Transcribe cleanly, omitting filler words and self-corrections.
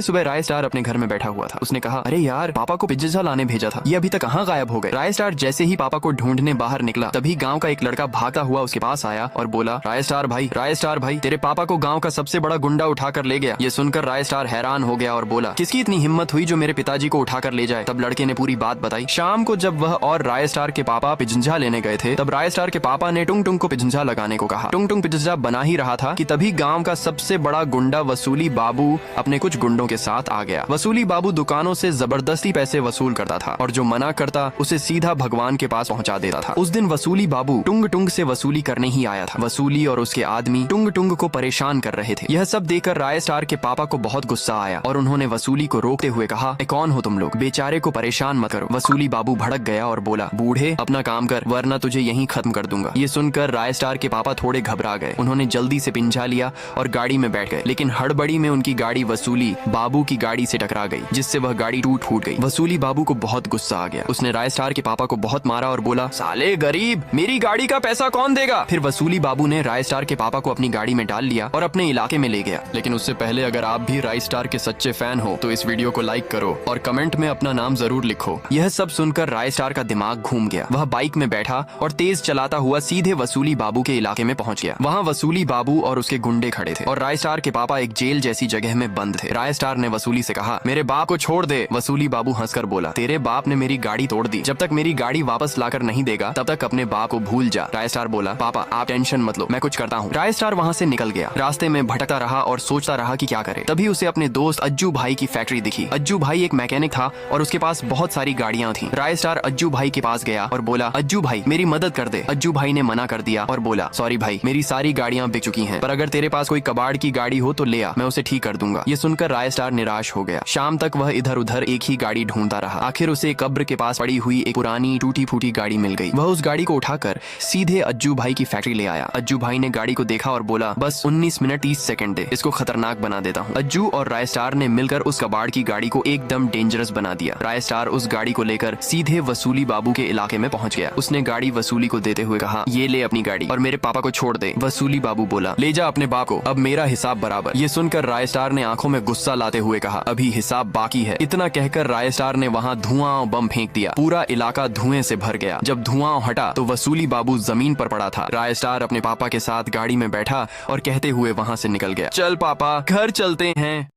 सुबह सुबह राय स्टार अपने घर में बैठा हुआ था। उसने कहा, अरे यार, पापा को पिज्जा लाने भेजा था, ये अभी तक कहाँ गायब हो गए। राय स्टार जैसे ही पापा को ढूंढने बाहर निकला, तभी गांव का एक लड़का भागता हुआ उसके पास आया और बोला, राय स्टार भाई, तेरे पापा को गांव का सबसे बड़ा गुंडा उठाकर ले गया। ये सुनकर राय स्टार हैरान हो गया और बोला, किसकी इतनी हिम्मत हुई जो मेरे पिताजी को उठाकर ले जाए। तब लड़के ने पूरी बात बताई। शाम को जब वह और राय स्टार के पापा पिज्जा लेने गए थे, तब राय स्टार के पापा ने टुंग टुंग को पिज्जा लगाने को कहा। टुंग टुंग पिज्जा बना ही रहा था कि तभी गांव का सबसे बड़ा गुंडा वसूली बाबू अपने कुछ गुंडों के साथ आ गया। वसूली बाबू दुकानों से जबरदस्ती पैसे वसूल करता था और जो मना करता उसे सीधा भगवान के पास पहुंचा देता था। उस दिन वसूली बाबू टुंग टुंग से वसूली करने ही आया था। वसूली और उसके आदमी टुंग टुंग को परेशान कर रहे थे। यह सब देखकर राय स्टार के पापा को बहुत गुस्सा आया और उन्होंने वसूली को रोकते हुए कहा, कौन हो तुम लोग, बेचारे को परेशान मत करो। वसूली बाबू भड़क गया और बोला, बूढ़े, अपना काम कर वरना तुझे यहीं खत्म कर दूंगा। ये सुनकर राय स्टार के पापा थोड़े घबरा गए। उन्होंने जल्दी से पिंजा लिया और गाड़ी में बैठ गए, लेकिन हड़बड़ी में उनकी गाड़ी वसूली बाबू की गाड़ी से टकरा गई, जिससे वह गाड़ी टूट फूट गई। वसूली बाबू को बहुत गुस्सा आ गया। उसने राय स्टार के पापा को बहुत मारा और बोला, साले गरीब, मेरी गाड़ी का पैसा कौन देगा। फिर वसूली बाबू ने राय स्टार के पापा को अपनी गाड़ी में डाल लिया और अपने इलाके में ले गया। लेकिन उससे पहले अगर आप भी राय स्टार के सच्चे फैन हो तो इस वीडियो को लाइक करो और कमेंट में अपना नाम जरूर लिखो। यह सब सुनकर राय स्टार का दिमाग घूम गया। वह बाइक में बैठा और तेज चलाता हुआ सीधे वसूली बाबू के इलाके में पहुंच गया। वहाँ वसूली बाबू और उसके गुंडे खड़े थे और राय स्टार के पापा एक जेल जैसी जगह में बंद थे। राय स्टार ने वसूली से कहा, मेरे बाप को छोड़ दे। वसूली बाबू हंसकर बोला, तेरे बाप ने मेरी गाड़ी तोड़ दी, जब तक मेरी गाड़ी वापस लाकर नहीं देगा तब तक अपने बाप को भूल जा। राय स्टार बोला, पापा आप टेंशन मत लो, मैं कुछ करता हूँ। राय स्टार वहाँ से निकल गया। रास्ते में भटकता रहा और सोचता रहा कि क्या करे। तभी उसे अपने दोस्त अज्जू भाई की फैक्ट्री दिखी। अज्जू भाई एक मैकेनिक था और उसके पास बहुत सारी गाड़ियाँ थी। राय स्टार अज्जू भाई के पास गया और बोला, अज्जू भाई मेरी मदद कर दे। अज्जू भाई ने मना कर दिया और बोला, सॉरी भाई, मेरी सारी गाड़ियाँ बिक चुकी हैं, पर अगर तेरे पास कोई कबाड़ की गाड़ी हो तो ले आ, मैं उसे ठीक कर दूंगा। ये सुनकर राय स्टार निराश हो गया। शाम तक वह इधर उधर एक ही गाड़ी ढूंढता रहा। आखिर उसे कब्र के पास पड़ी हुई एक पुरानी टूटी फूटी गाड़ी मिल गई। वह उस गाड़ी को उठाकर सीधे अज्जू भाई की फैक्ट्री ले आया। अज्जू भाई ने गाड़ी को देखा और बोला, बस 19 मिनट 30 सेकंड दे, इसको खतरनाक बना देता हूँ। अज्जू और राय स्टार ने मिलकर उस कबाड़ की गाड़ी को एकदम डेंजरस बना दिया। राय स्टार उस गाड़ी को लेकर सीधे वसूली बाबू के इलाके में पहुंच गया। उसने गाड़ी वसूली को देते हुए कहा, ये ले अपनी गाड़ी और मेरे पापा को छोड़ दे। वसूली बाबू बोला, ले जा अपने बाप को, अब मेरा हिसाब बराबर। ये सुनकर राय स्टार ने आंखों में गुस्सा लाते हुए कहा, अभी हिसाब बाकी है। इतना कहकर राय स्टार ने वहाँ धुआं और बम फेंक दिया। पूरा इलाका धुएं से भर गया। जब धुआं हटा तो वसूली बाबू जमीन पर पड़ा था। राय स्टार अपने पापा के साथ गाड़ी में बैठा और कहते हुए वहाँ से निकल गया, चल पापा घर चलते हैं।